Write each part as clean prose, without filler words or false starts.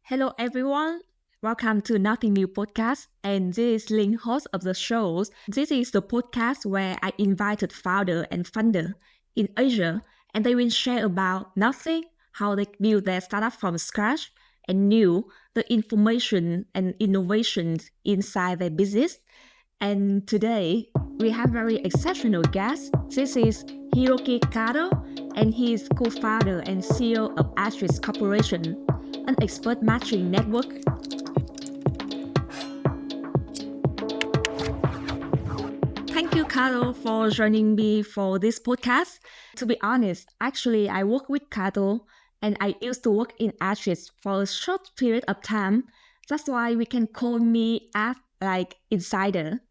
Hello everyone, welcome to Nothing New podcast, and this is Linh, host of the show. This is the podcast where I invited founder and funder in Asia, and they will share about nothing, how they build their startup from scratch, and new the information and innovations inside their business. And today we have very exceptional guest. This is Hiroki Kato, and he is co-founder and CEO of 𝗙𝘀𝘀𝗁𝗏 Corporation, an expert matching network. Thank you, Kato, for joining me for this podcast. To be honest, actually, I work with Kato, and I used to work in 𝗙𝘀𝘀𝗁𝗏 for a short period of time. That's why we can call me as like insider.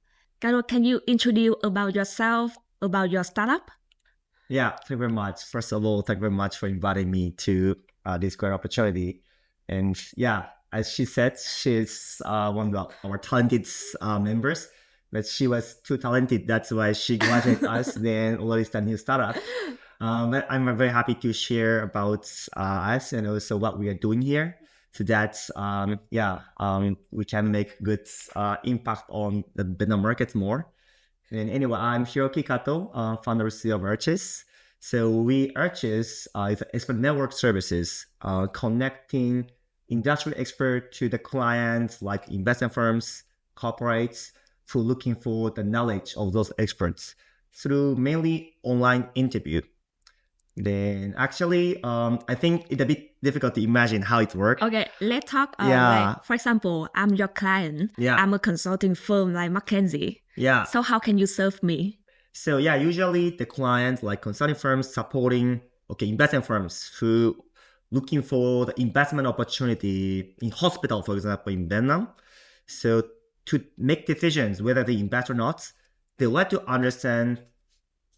Kato, can you introduce about yourself, about your startup? Yeah, thank you very much. First of all, thank you very much for inviting me to this great opportunity. And yeah, as she said, she's one of our talented members, but she was too talented. That's why she graduated us, then already start new startup. But I'm very happy to share about us and also what we are doing here, so that we can make good impact on the Vietnam market more. And anyway, I'm Hiroki Kato, founder and CEO of 𝗙𝘀𝘀𝗁𝗏. So 𝗙𝘀𝘀𝗁𝗏 is expert network services, connecting industry expert to the clients like investment firms, corporates, who are looking for the knowledge of those experts through mainly online interview. Then actually, I think it's a bit difficult to imagine how it works. Okay, let's talk. Like, for example, I'm your client. Yeah. I'm a consulting firm like McKinsey. Yeah. So how can you serve me? So yeah, usually the clients like consulting firms supporting investment firms who looking for the investment opportunity in hospital, for example, in Vietnam. So to make decisions whether they invest or not, they like to understand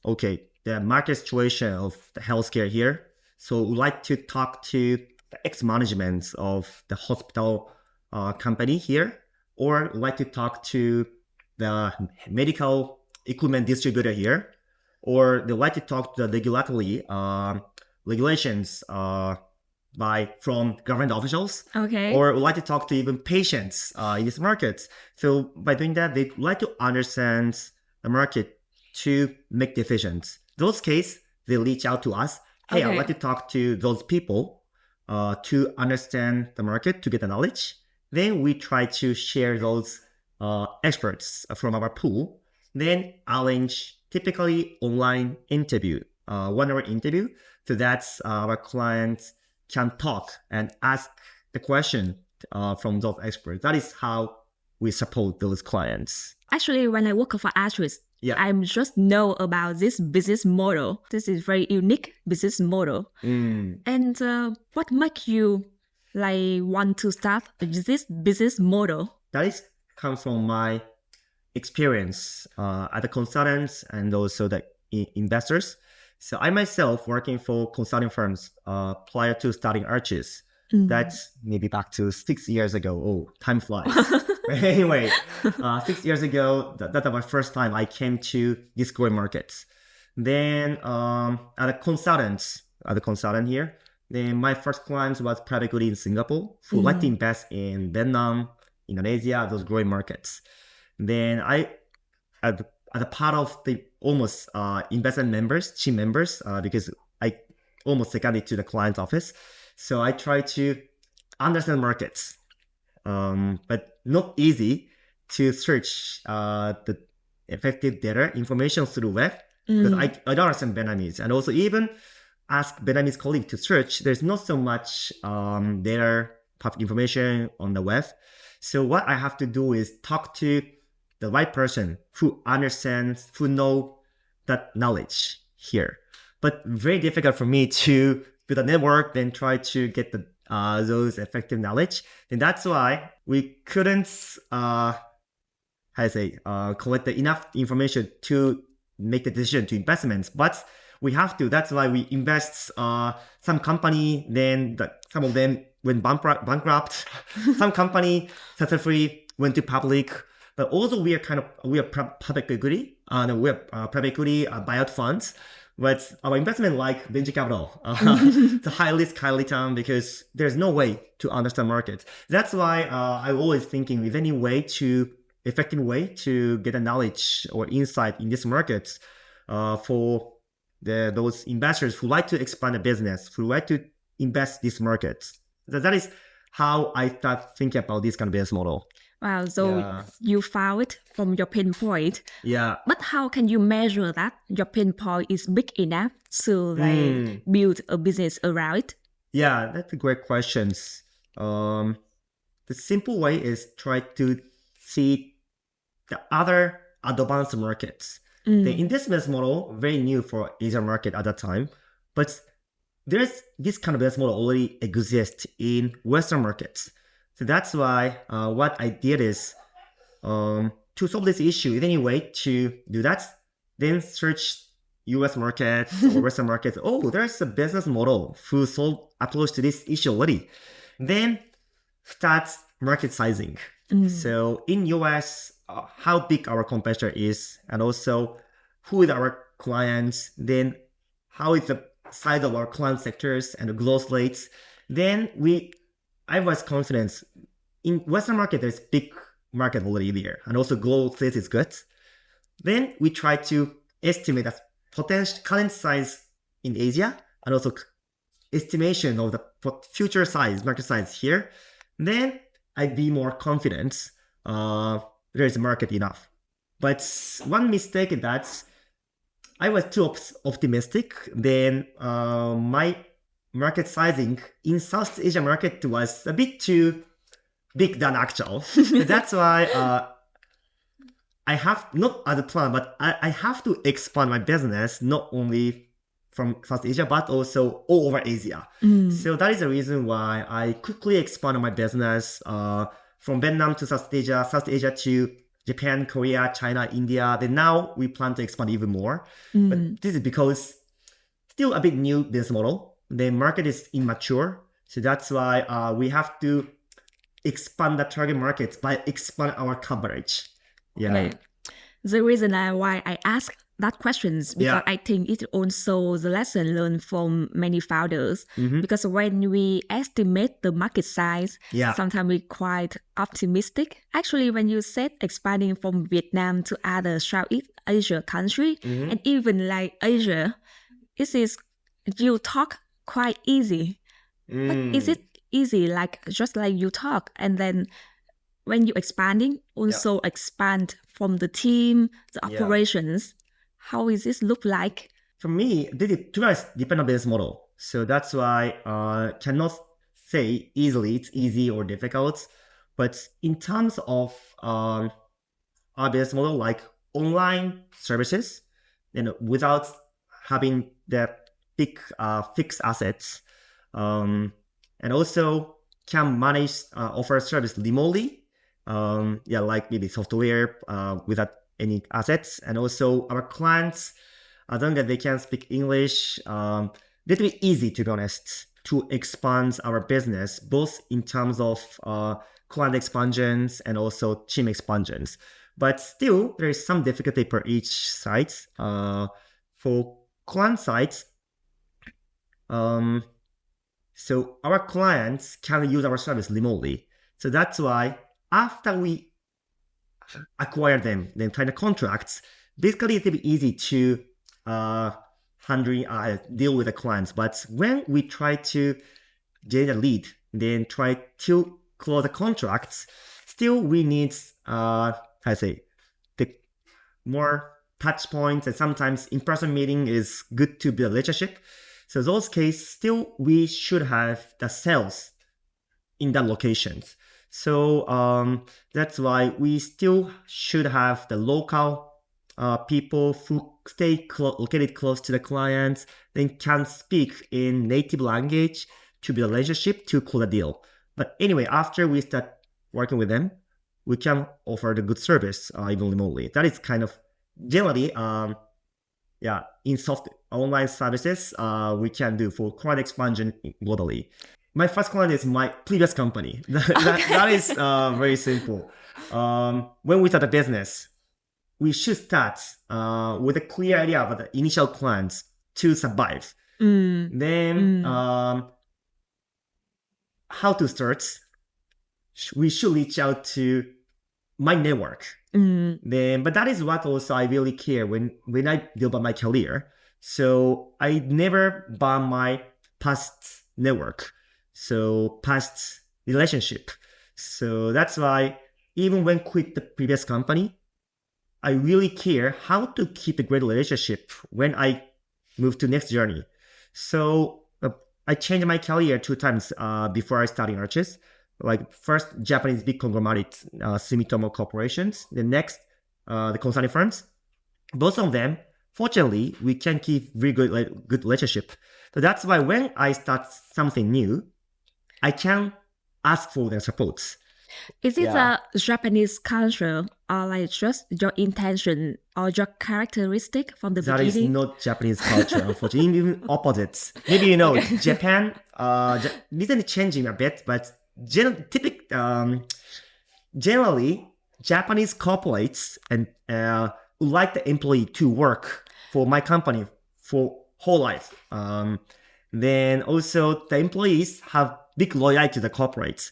the market situation of the healthcare here. So we like to talk to the ex-management of the hospital company here, or like to talk to the medical equipment distributor here, or they like to talk to the regulations from government officials, or like to talk to even patients in this market. So by doing that, they like to understand the market to make decisions. Those cases, they reach out to us. Hey, I'd like to talk to those people to understand the market, to get the knowledge. Then we try to share those experts from our pool. Then arrange typically online interview, 1 hour interview, so that our clients can talk and ask the question from those experts. That is how we support those clients. Actually, when I work for 𝗙𝘀𝘀𝗁𝗏, I just know about this business model. This is very unique business model. And what makes you want to start this business model? That comes from my experience as a consultant and also the investors. So I myself working for consulting firms prior to starting 𝗙𝘀𝘀𝗁𝗏. That's maybe back to 6 years ago. Oh, time flies. Anyway, 6 years ago, that's my first time I came to this growing markets. Then as a consultant here, then my first clients was private equity in Singapore, who like to invest in Vietnam, Indonesia, those growing markets. Then I, as a part of the almost investment members, team members, because I almost seconded to the client's office. So I try to understand markets, but not easy to search the effective data information through web, because I don't understand Vietnamese. And also even ask Vietnamese colleagues to search, there's not so much data public information on the web. So what I have to do is talk to the right person who understands, who know that knowledge here. But very difficult for me to build a network, then try to get those effective knowledge. And that's why we couldn't collect enough information to make the decision to investments. But we have to. That's why we invest some company, then some of them went bankrupt. Some company successfully went to public. But also we are public equity, we are private equity buyout funds But our investment like venture capital, it's a high risk, high return because there's no way to understand market. That's why I'm always thinking if any effective way to get a knowledge or insight in this market for those investors who like to expand a business, who like to invest this market. That is how I start thinking about this kind of business model. Wow, so you found it from your pain point. Yeah. But how can you measure that your pain point is big enough to build a business around it? Yeah, that's a great question. The simple way is try to see the other advanced markets. The investment model, very new for Asian market at that time, but there's this kind of business model already exists in Western markets. So that's why what I did is to solve this issue, in any way to do that, then search US market or Western market. Oh, there's a business model who approach to this issue already. Then start market sizing. So in US, how big our competitor is, and also who is our clients, then how is the size of our client sectors and the growth rates. Then I was confident in Western market, there's big market already there, and also growth rate is good. Then we try to estimate the potential current size in Asia, and also estimation of the future size, market size here. Then I'd be more confident there is market enough. But one mistake is that I was too optimistic. Then my market sizing in South Asia market was a bit too big than actual. That's why I have, not as a plan, but I have to expand my business not only from South Asia, but also all over Asia. So that is the reason why I quickly expanded my business from Vietnam to South Asia to Japan, Korea, China, India. Then now we plan to expand even more. But this is because still a bit new business model. The market is immature. So that's why we have to expand the target markets by expand our coverage. Yeah. Okay. The reason why I ask that question is because I think it also the lesson learned from many founders. Because when we estimate the market size, sometimes we're quite optimistic. Actually, when you said expanding from Vietnam to other Southeast Asia country, and even like Asia, you talk quite easy. But is it easy, like just like you talk, and then when you're expanding, also expand from the team, the operations? How is this look like? For me, it depends on business model. So that's why cannot say easily it's easy or difficult. But in terms of our business model, like online services, without having the big fixed assets, and also can manage offer service remotely, like maybe software without any assets, and also our clients, as long as they can speak English, little bit easy, to be honest, to expand our business, both in terms of client expansions and also team expansions. But still, there is some difficulty per each site. For client sites, so our clients can use our service remotely. So that's why after we acquire them, then sign the contracts, basically it's easy to deal with the clients. But when we try to get a lead, then try to close the contracts, still we need the more touch points, and sometimes in-person meeting is good to build a relationship. So those cases, still we should have the sales in that locations. So that's why we still should have the local people who stay located close to the clients, then can speak in native language to build a relationship to close a deal. But anyway, after we start working with them, we can offer the good service even remotely. That is kind of generally, in soft online services we can do for client expansion globally. My first client is my previous company. That is very simple. When we start a business, we should start with a clear idea about the initial clients. to survive. Mm. Then how to start? We should reach out to my network. But that is what also I really care when I develop my career. So I never burn my past network, so past relationship. So that's why even when quit the previous company, I really care how to keep a great relationship when I move to next journey. So I changed my career 2 times before I started Arches. Like first Japanese big conglomerate, Sumitomo corporations. The next, the consulting firms. Both of them, fortunately, we can keep very good relationship. So that's why when I start something new, I can ask for their support. Is it a Japanese culture or like just your intention or your characteristic from the That beginning? is not Japanese culture, unfortunately. Even opposites. Maybe you know, Japan recently changing a bit, but generally Japanese corporates and would like the employee to work for my company for whole life. Then also the employees have big loyalty to the corporates.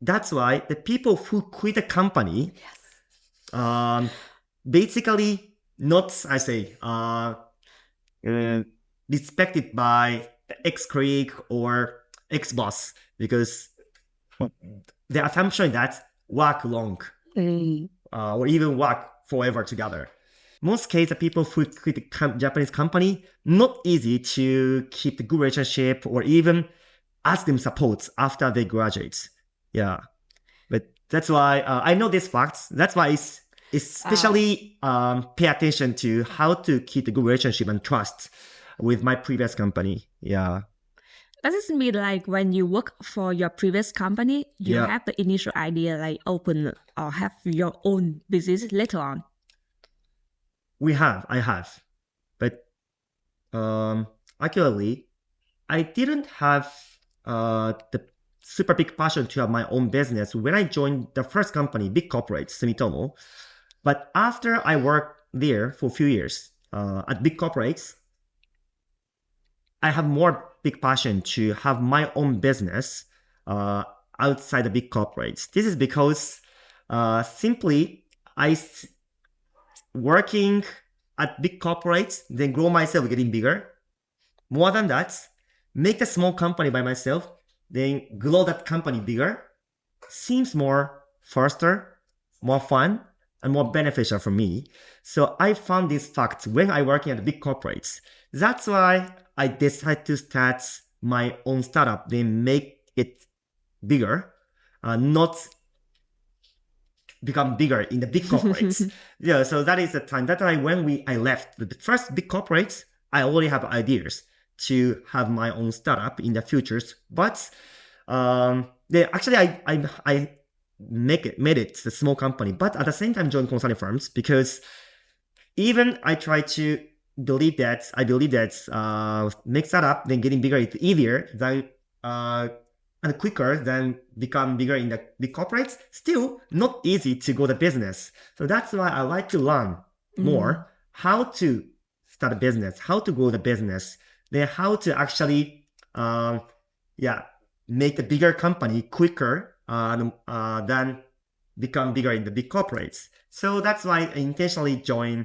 That's why the people who quit the company, basically not, I say, respected by the ex-colleague or ex-boss, because the assumption is that work long or even work forever together. Most cases, people who quit the Japanese company, not easy to keep the good relationship or even ask them support after they graduate. Yeah, but that's why I know these facts. That's why it's especially pay attention to how to keep the good relationship and trust with my previous company. Yeah. Does this mean like when you work for your previous company, you Yeah. have the initial idea like open or have your own business later on? I have. But actually, I didn't have the super big passion to have my own business when I joined the first company, big corporate, Sumitomo. But after I worked there for a few years at big corporates, I have more big passion to have my own business outside the big corporates. This is because simply working at big corporates, then grow myself getting bigger. More than that, make a small company by myself, then grow that company bigger, seems more faster, more fun, and more beneficial for me. So I found this fact when I working at big corporates. That's why I decided to start my own startup, then make it bigger, not become bigger in the big corporates. Yeah, so that is the time. That's why when I left the first big corporates, I already have ideas to have my own startup in the futures. But actually, I made it a small company, but at the same time join consulting firms, because even I try to believe that make startup then getting bigger is easier than and quicker than become bigger in the big corporates. Still not easy to go to business. So that's why I like to learn more how to start a business, how to grow the business, then how to actually make a bigger company quicker than become bigger in the big corporates. So that's why I intentionally joined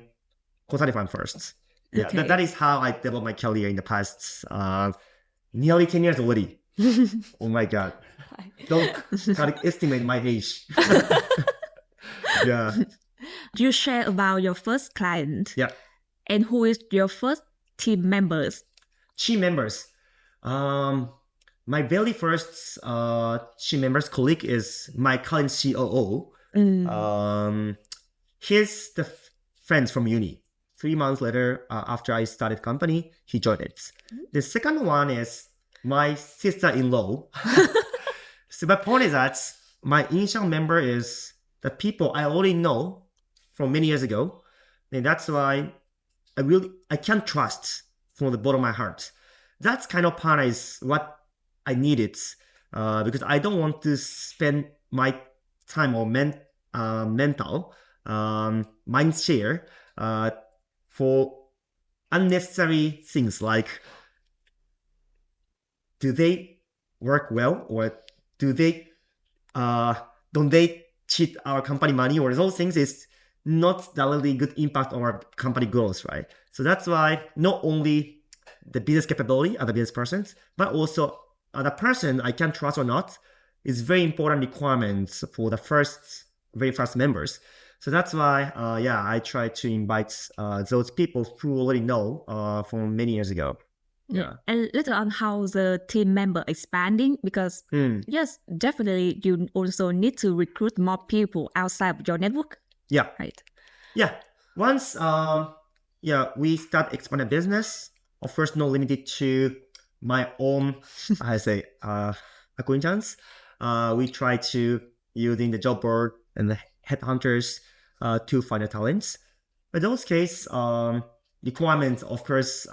consulting firm first. Yeah, Okay. that is how I developed my career in the past nearly 10 years already. Oh my God. Don't estimate my age. Yeah. Do you share about your first client? Yeah. And who is your first team members? Team members. My very first team members colleague is my current COO. He's the friends from uni. 3 months later, after I started company, he joined it. The second one is my sister-in-law. So my point is that my initial member is the people I already know from many years ago. And that's why I can trust from the bottom of my heart. That kind of partner is what I needed, because I don't want to spend my time or mental mind share for unnecessary things like, do they work well, or do they don't they cheat our company money, or those things is not directly good impact on our company growth, right? So that's why not only the business capability of the business persons, but also the person I can trust or not is very important requirements for the very first members. So that's why, I try to invite those people who already know from many years ago. Yeah. And later on, how the team member expanding, because yes, definitely you also need to recruit more people outside of your network. Yeah. Right. Yeah. Once we start expanding business, of course not limited to my own acquaintance. We try to using the job board and the headhunters to find the talents. But those case requirements, of course,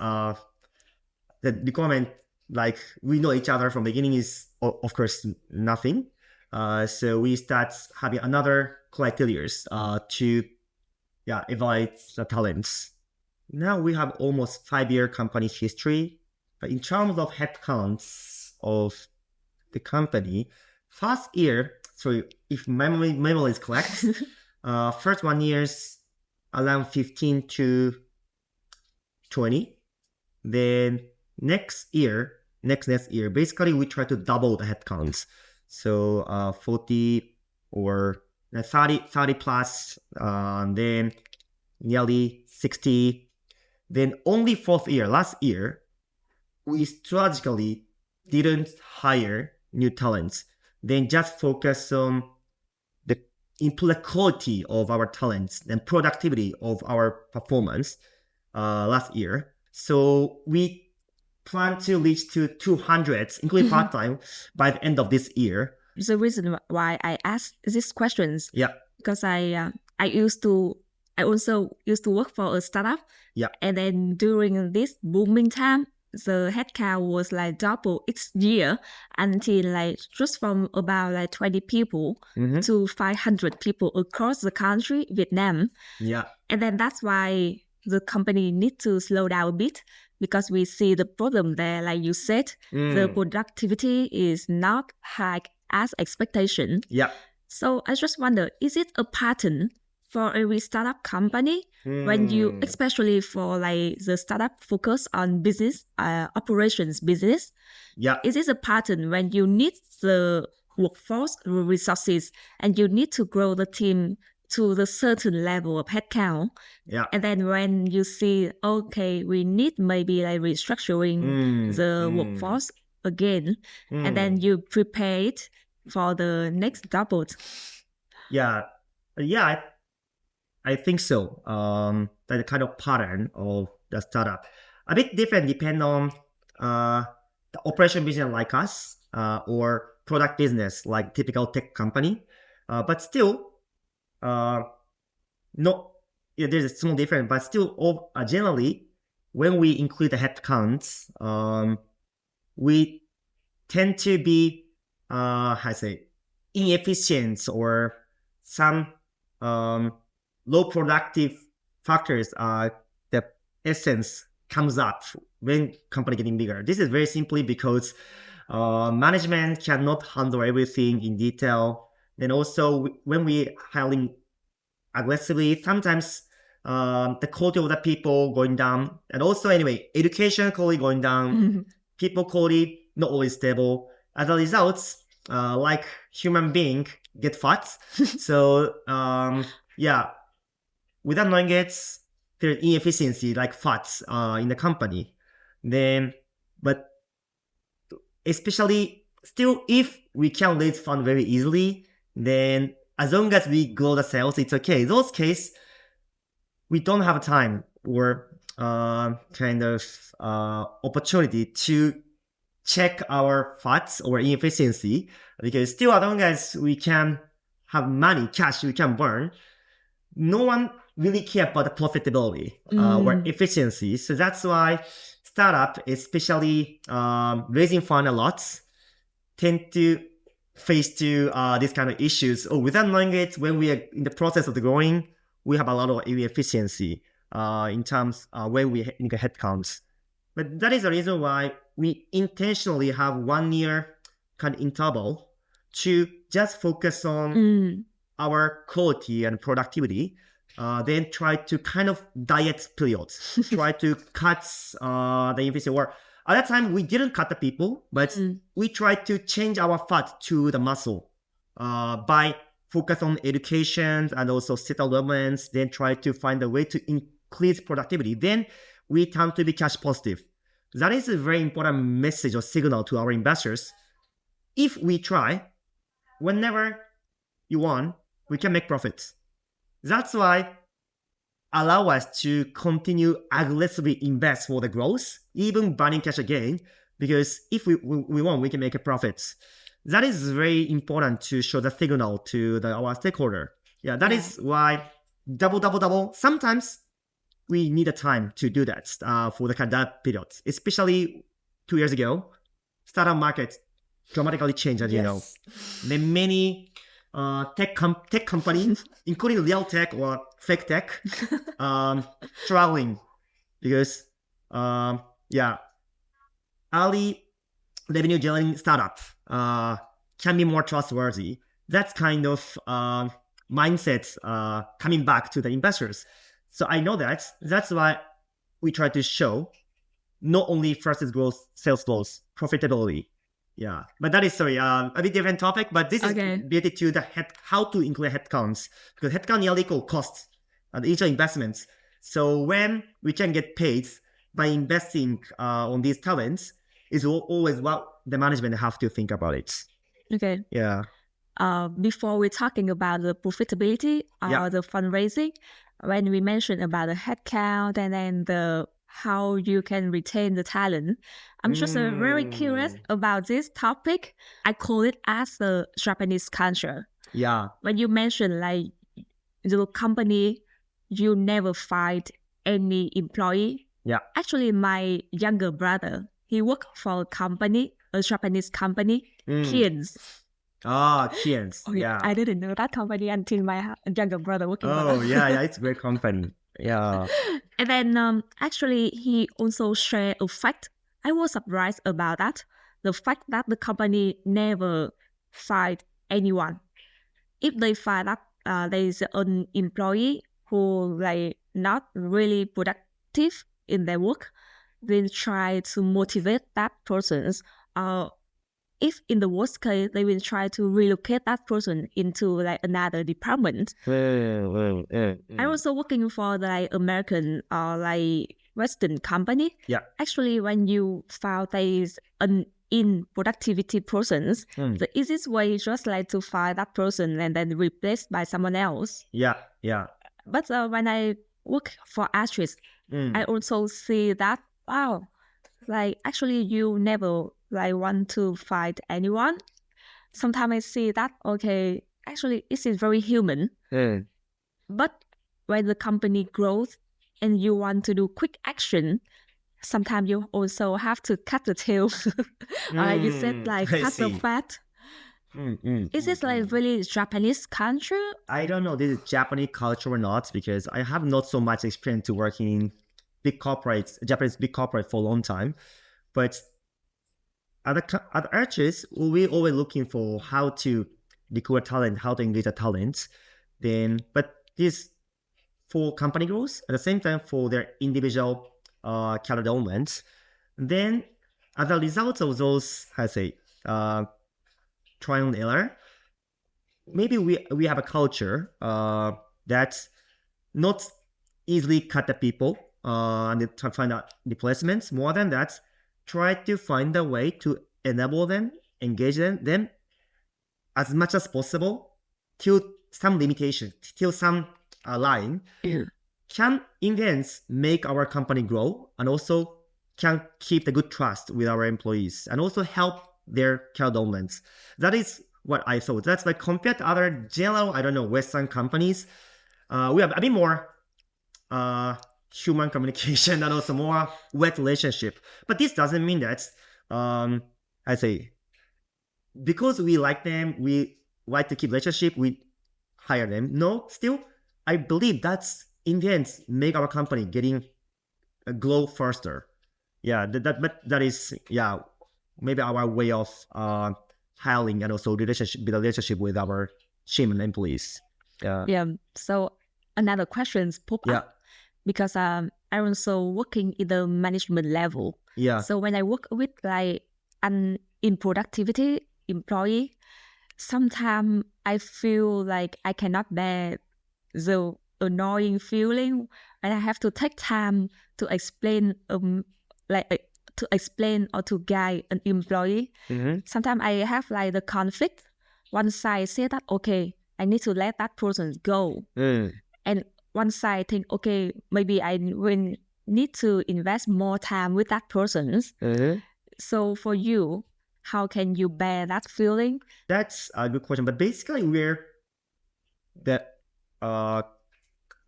the requirement like we know each other from the beginning is of course nothing. So we start having another criteria to evaluate the talents. Now we have almost 5-year company history, but in terms of headcounts of the company, first year, so if memory is correct, first 1 year's around 15 to 20. Then next year, basically we try to double the headcounts. So 40 or 30 plus, then nearly 60. Then only fourth year, last year, we strategically didn't hire new talents. Then just focus on the improve the quality of our talents and productivity of our performance last year. So we plan to reach to 200, including part-time, by the end of this year. The reason why I asked these questions, because I also used to work for a startup. Yeah. And then during this booming time, the headcount was like double each year until like just from about like 20 people to 500 people across the country, Vietnam. Yeah. And then that's why the company needs to slow down a bit, because we see the problem there. Like you said, the productivity is not high as expectation. Yeah. So I just wonder, is it a pattern for every startup company when you, especially for like the startup focus on business, operations business? Yeah. Is it a pattern when you need the workforce resources and you need to grow the team to the certain level of headcount? Yeah. And then when you see, okay, we need maybe like restructuring the workforce again, and then you prepare it for the next double. Yeah. I think so. That kind of pattern of the startup. A bit different depend on the operation business like us or product business like typical tech company. But still, there's a small difference, but still generally, when we include the headcounts, we tend to be, inefficient or some low productive factors the essence comes up when company getting bigger. This is very simply because management cannot handle everything in detail. Then also when we hiring aggressively, sometimes the quality of the people going down, and also anyway, education quality going down, people quality not always stable. As a result, like human being get fat. So without knowing it, there's inefficiency like fats in the company. Then, but especially still, if we can raise fund very easily, then as long as we grow the sales, it's okay. In those cases, we don't have time or opportunity to check our fats or inefficiency, because still as long as we can have money, cash we can burn, no one really care about the profitability or efficiency. So that's why startup, especially raising fund a lot, tend to face to these kind of issues. Without knowing it, when we are in the process of the growing, we have a lot of inefficiency. in terms when we make headcounts. But that is the reason why we intentionally have 1 year kind of interval to just focus on our quality and productivity. Then try to kind of diet periods, try to cut the efficiency. Or at that time, we didn't cut the people, but we tried to change our fat to the muscle by focus on education and also settlements, then try to find a way to increase productivity. Then we tend to be cash positive. That is a very important message or signal to our investors. If we try, whenever you want, we can make profits. That's why allow us to continue aggressively invest for the growth, even burning cash again, because if we want, we can make a profit. That is very important to show the signal to our stakeholder. Yeah, that is why double. Sometimes we need a time to do that for the kind of that period, especially 2 years ago, startup market dramatically changed, as you know. There are many tech companies, including real tech or fake tech, struggling because early revenue generating startups can be more trustworthy. That's kind of mindset coming back to the investors. So I know that. That's why we try to show not only first is growth, sales growth, profitability. Yeah, but that is a bit different topic. But this is related to the how to include headcounts, because headcount nearly equal costs and each investments. So when we can get paid by investing on these talents, is always what the management have to think about it. Okay. Yeah. Before we're talking about the profitability or the fundraising, when we mentioned about the headcount and then the how you can retain the talent, I'm just very curious about this topic. I call it as the Japanese culture. Yeah. When you mentioned like the company, you never fired any employee. Yeah. Actually, my younger brother, he worked for a company, a Japanese company, 𝗙𝘀𝗀𝗀𝗀𝗀𝗀𝗀𝗀𝗀𝗀𝗀𝗀𝗀😂 𝗙𝘀𝗀𝗀𝗀𝗀😂 Yeah, I didn't know that company until my younger brother working for Oh, that. yeah, it's a great company. Yeah. And then actually, he also shared a fact. I was surprised about that. The fact that the company never fired anyone. If they fire that, there is an employee who like not really productive in their work, then try to motivate that person. If in the worst case, they will try to relocate that person into like another department. I also working for the American or like Western company. Yeah. Actually, when you found there is an in productivity persons, the easiest way is just like to fire that person and then replace by someone else. Yeah. But when I work for actress, I also see that, wow, like actually you never like want to fight anyone. Sometimes I see that, okay, actually this is very human. But when the company grows and you want to do quick action, sometimes you also have to cut the tail. You said like cut the fat. Is this like really Japanese culture? I don't know this is Japanese culture or not, because I have not so much experience to working in big corporates, Japanese big corporate for a long time. But at Arches, we always looking for how to recruit talent, how to engage the talent. But this for company growth, at the same time for their individual career development. Then as a result of those, trial and error, maybe we have a culture that's not easily cut the people and try to find out replacements. More than that, try to find a way to enable them, engage them as much as possible till some limitation, till some line. Can in the end make our company grow and also can keep the good trust with our employees and also help their career development. That is what I thought. That's like compared to other general, Western companies, we have a bit more human communication and also more wet relationship. But this doesn't mean that, because we like them, we like to keep relationship, we hire them. No, still, I believe that's in the end make our company getting grow faster. Yeah, that is maybe our way of hiring and also build a relationship with our team and employees. Yeah. So another questions pop up because I'm also working in the management level. Yeah. So when I work with like an in productivity employee, sometimes I feel like I cannot bear the annoying feeling, and I have to take time to explain to explain or to guide an employee. Sometimes I have like the conflict. One side say that okay, I need to let that person go, and one side think okay, maybe I will need to invest more time with that person. So for you, how can you bear that feeling? That's a good question. But basically, we're the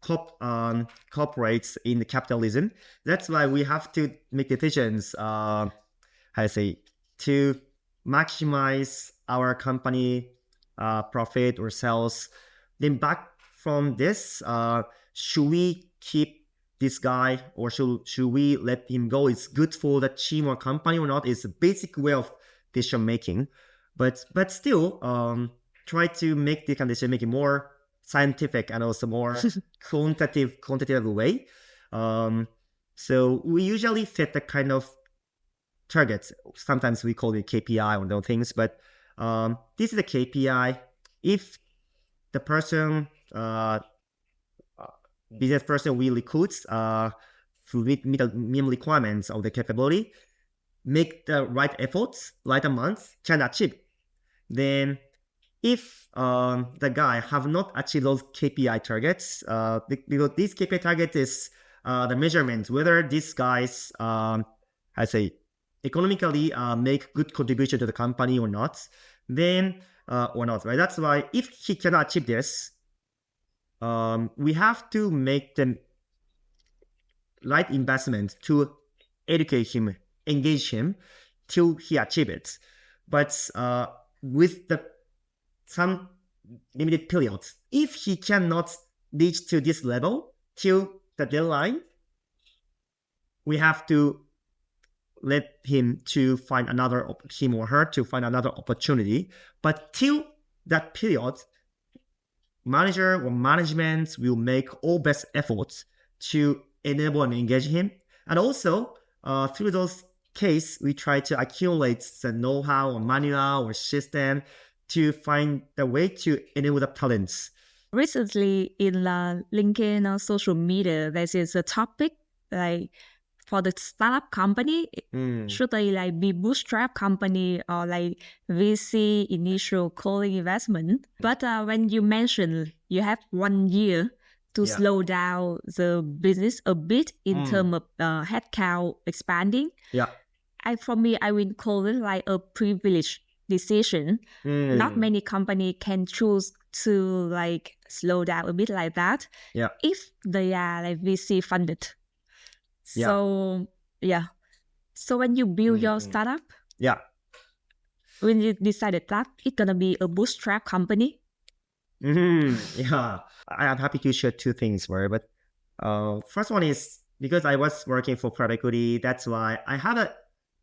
corporates in the capitalism. That's why we have to make decisions. To maximize our company profit or sales. Then back from this, should we keep this guy or should we let him go? It's good for the team or company or not? It's a basic way of decision making, but still try to make the decision making more scientific and also more quantitative way. So we usually set the kind of targets. Sometimes we call it KPI or those things, but this is a KPI. If the person, business person we recruit meet the minimum requirements of the capability, make the right efforts, right amounts, can achieve. Then if the guy have not achieved those KPI targets, because this KPI target is the measurement, whether these guys, economically make good contribution to the company or not, then or not, right? That's why if he cannot achieve this, we have to make the right investment to educate him, engage him till he achieve it. But with some limited periods, if he cannot reach to this level till the deadline, we have to let him or her to find another opportunity. But till that period, manager or management will make all best efforts to enable and engage him. And also through those cases, we try to accumulate the know-how or manual or system to find the way to enable the talents. Recently in LinkedIn or social media, there is a topic like for the startup company, should they like be bootstrap company or like VC initial calling investment? But when you mention you have 1 year to slow down the business a bit in terms of headcount expanding, for me, I will call it like a privileged decision. Not many company can choose to like slow down a bit like that if they are like VC funded. So so when you build your startup, when you decided that it's gonna be a bootstrap company, I am happy to share two things, right? But first one is because I was working for private equity, that's why I have an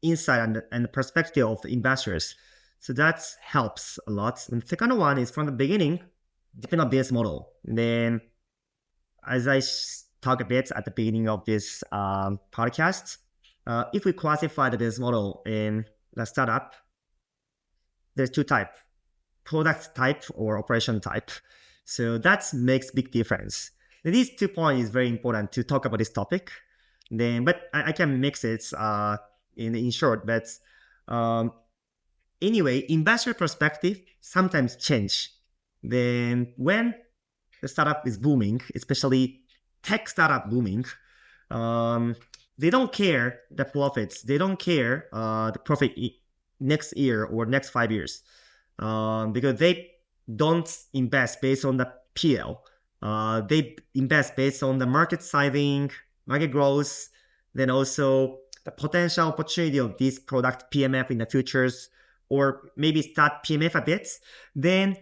insight and the perspective of the investors. So that helps a lot. And the second one is from the beginning, depend on business model. Then as I talk a bit at the beginning of this podcast, if we classify the business model in the startup, there's two types, product type or operation type. So that makes big difference. These 2 points is very important to talk about this topic. Then, but I can mix it in short. But anyway, investor perspective sometimes change. Then when the startup is booming, especially tech startup booming, they don't care the profits. They don't care the profit next year or next 5 years because they don't invest based on the PL. They invest based on the market sizing, market growth, then also the potential opportunity of this product PMF in the futures, or maybe start PMF a bit. Then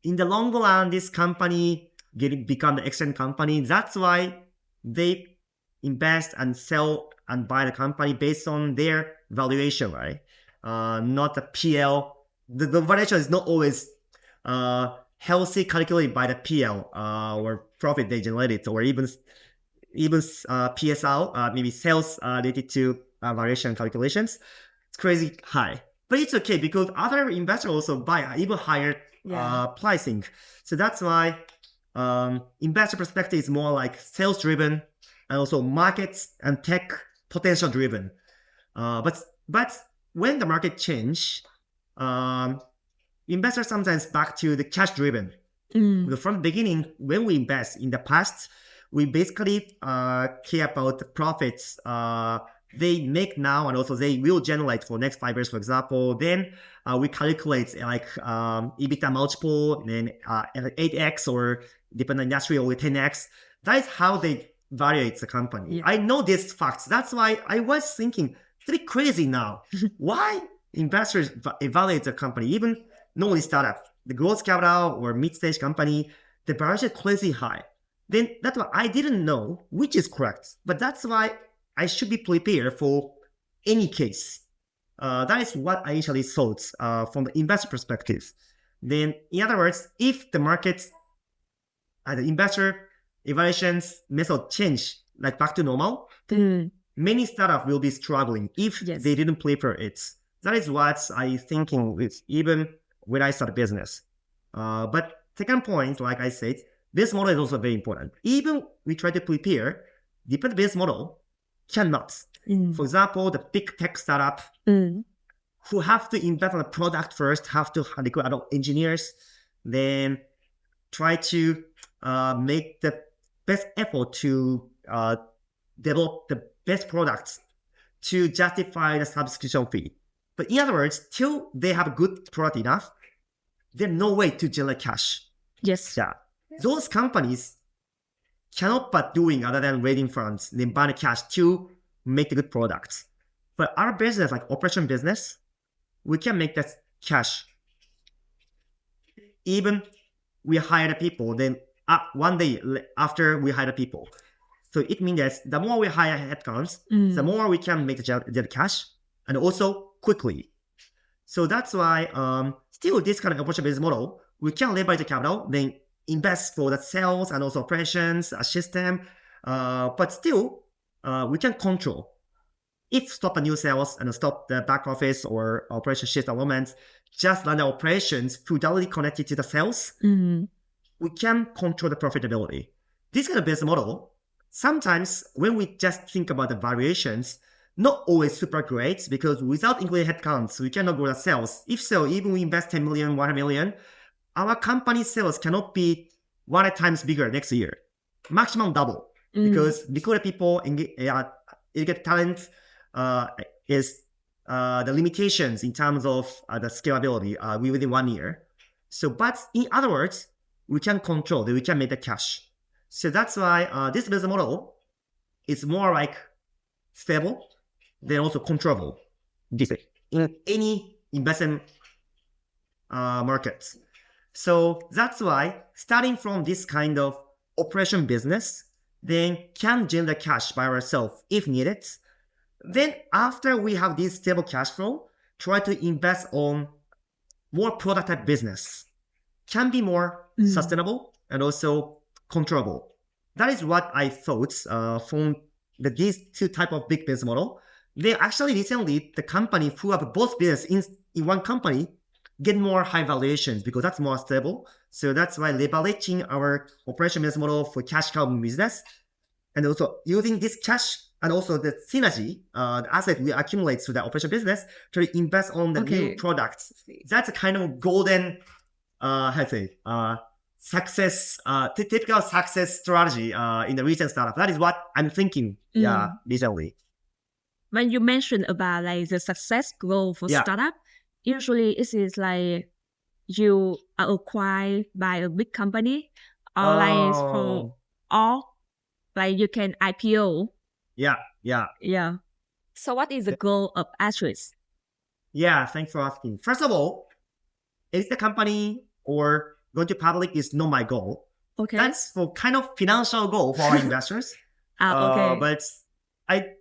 in the long run, this company become the excellent company. That's why they invest and sell and buy the company based on their valuation, right? Not the PL. The valuation is not always healthy calculated by the PL or profit they generated, or even PSL, maybe sales related to valuation calculations. It's crazy high, but it's okay because other investors also buy even higher pricing. So that's why investor perspective is more like sales driven and also markets and tech potential driven. But when the market change, investors sometimes back to the cash driven. From the beginning, when we invest in the past, we basically care about the profits they make now and also they will generate for next 5 years, for example. Then we calculate like EBITDA multiple, then 8x or depending on industry or 10x. That is how they evaluate the company. Yeah. I know these facts. That's why I was thinking, it's really crazy now. Why investors evaluate the company, even not only startup, the growth capital or mid-stage company, the valuation is crazy high. Then that's why I didn't know which is correct. But that's why I should be prepared for any case. That is what I initially thought from the investor perspective. Then, in other words, if the market, the investor evaluations method change, like back to normal, many startups will be struggling if they didn't prepare it. That is what I thinking with even when I start a business. But second point, like I said, business model is also very important. Even we try to prepare, different business model cannot. For example, the big tech startup who have to invest on the product first, have to recruit adult engineers, then try to make the best effort to develop the best products to justify the subscription fee. But in other words, till they have a good product enough, there's no way to generate cash. Yes. Yeah. Those companies cannot but doing other than raising funds, then buying cash to make the good products. But our business, like operation business, we can make that cash. Even we hire the people, then one day after we hire the people. So it means that the more we hire headcounts, the more we can make the cash, and also quickly. So that's why still this kind of operation business model, we can leverage the capital, then invest for the sales and also operations, a system, but still we can control. If stop the new sales and stop the back office or operation shift development, just run the operations directly connected to the sales, we can control the profitability. This kind of business model, sometimes when we just think about the variations, not always super great because without including headcounts, we cannot grow the sales. If so, even we invest 10 million, 100 million, our company sales cannot be 100 times bigger next year. Maximum double. Because people get talent is the limitations in terms of the scalability within 1 year. So, but in other words, we can control, we can make the cash. So that's why this business model is more like stable, then also controllable in any investment markets. So that's why starting from this kind of operation business, then can generate cash by ourselves if needed. Then after we have this stable cash flow, try to invest on more product type business. Can be more sustainable and also controllable. That is what I thought from these two type of big business model. They actually recently, the company who have both business in one company get more high valuations because that's more stable. So that's why leveraging our operation business model for cash cow business and also using this cash and also the synergy, the asset we accumulate through the operation business to invest on the new products. That's a kind of golden, success, typical success strategy in the recent startup. That is what I'm thinking, recently. When you mentioned about like the success goal for startup, usually it is like you are acquired by a big company or like for all, like you can IPO. Yeah. So what is the goal of 𝗙𝘀𝗀𝗃? Yeah, thanks for asking. First of all, is the company or going to public is not my goal. Okay. That's for kind of financial goal for our investors. Okay. But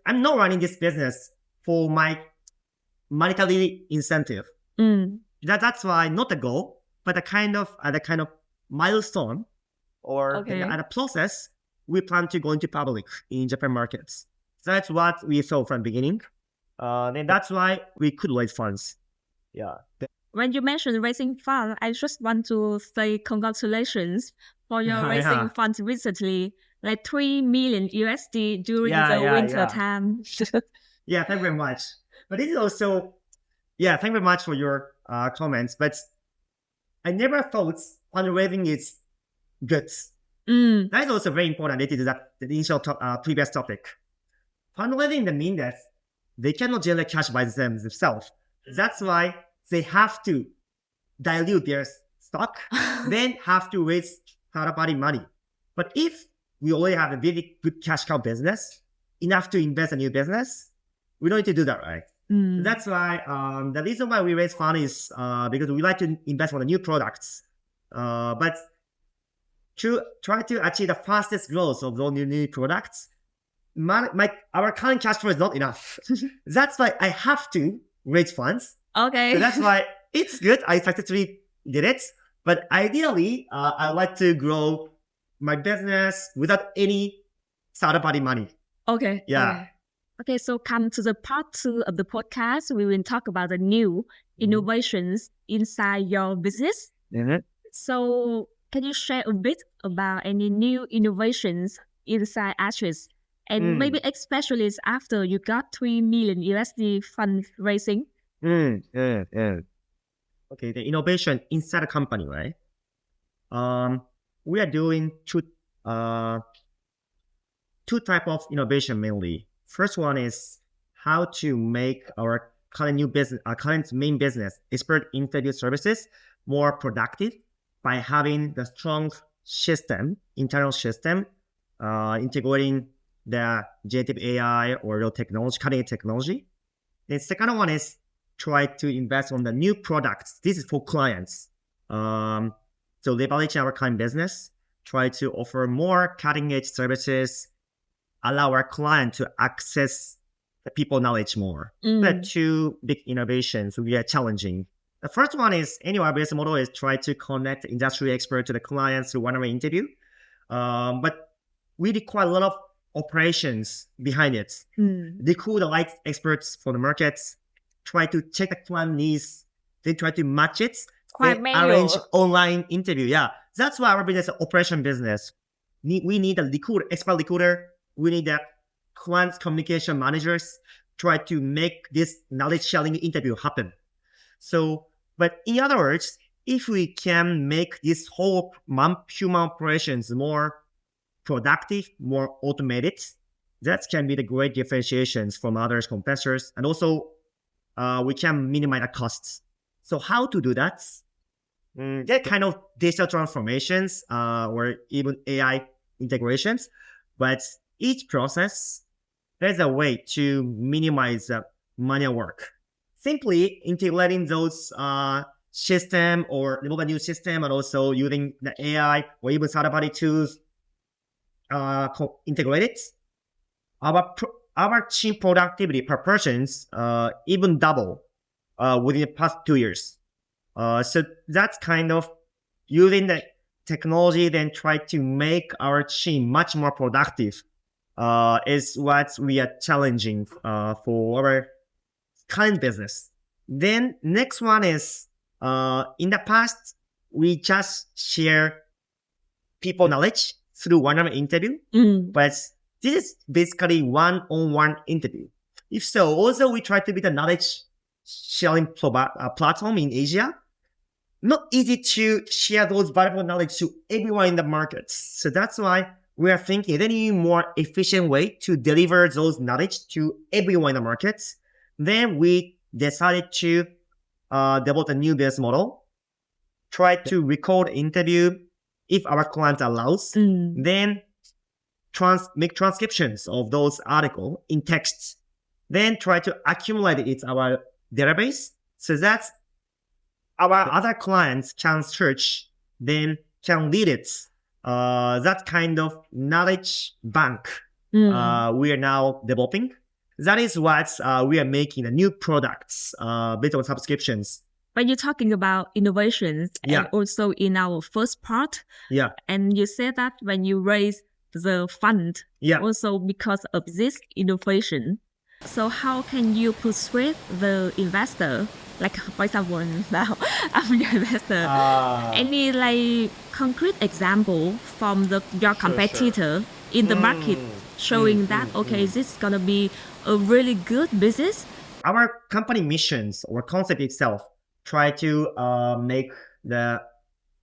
I'm not running this business for my monetary incentive. That's why not a goal, but a kind of milestone or at a process we plan to go into public in Japan markets. So that's what we thought from the beginning. Then that's why we could raise funds. Yeah. When you mentioned raising funds, I just want to say congratulations for your raising funds recently, like $3 million USD during the winter time. Yeah, thank you very much. But it is also, thank you very much for your comments. But I never thought fundraising is good. That is also very important related to the initial previous topic. Fundraising means that they cannot generate cash by themselves. That's why they have to dilute their stock, then have to raise third-party money. But if we already have a very good cash cow business, enough to invest in a new business, we don't need to do that, right? That's why the reason why we raise funds is because we like to invest on the new products. But to try to achieve the fastest growth of those new products, our current cash flow is not enough. That's why I have to raise funds. Okay. So that's why it's good. I successfully did it. But ideally, I like to grow my business without any third-party money. Okay. Yeah. Okay, so come to the part 2 of the podcast. We will talk about the new innovations inside your business. So can you share a bit about any new innovations inside Arches? And maybe especially after you got $3 million USD fundraising. Okay, the innovation inside the company, right? We are doing two type of innovation mainly. First one is how to make our current main business, expert interview services, more productive by having the strong internal system, integrating the generative AI or real technology, cutting edge technology. The second one is try to invest on the new products. This is for clients. So leverage our current business, try to offer more cutting edge services, allow our client to access the people knowledge more. The two big innovations we are challenging. The first one is, our business model is try to connect the industry expert to the clients through one-on-one interview. But we require a lot of operations behind it. Recruit the right experts for the markets, try to check the client needs, then try to match it, then arrange online interview. Yeah, that's why our business is an operation business. We need a expert recruiter. We need the client communication managers, try to make this knowledge sharing interview happen. So, but in other words, if we can make this whole human operations more productive, more automated, that can be the great differentiations from other competitors. And also, we can minimize the costs. So how to do that? There are kind of digital transformations or even AI integrations, but each process, there's a way to minimize the manual work. Simply integrating those system or develop a new system and also using the AI or even third-party tools integrated, our team productivity per persons even double within the past 2 years. So that's kind of using the technology, then try to make our team much more productive is what we are challenging for our current business. Then next one is in the past, we just share people knowledge through one-on-one interview, but this is basically one-on-one interview. If so, also we try to be the knowledge sharing platform in Asia. Not easy to share those valuable knowledge to everyone in the market. So that's why we are thinking of any more efficient way to deliver those knowledge to everyone in the markets. Then we decided to develop a new business model, try to record interview if our client allows, then make transcriptions of those articles in text, then try to accumulate it in our database so that our other clients can search, then can read it that kind of knowledge bank Mm. we are now developing. That is what we are making the new products based on subscriptions. When you're talking about innovations, Yeah. and also in our first part, Yeah. and you said that when you raise the fund, Yeah. also because of this innovation. So how can you persuade the investor? Like, for example, now I'm your investor. Any like concrete example from your competitor in the market showing that, okay, this is going to be a really good business? Our company missions or concept itself try to make the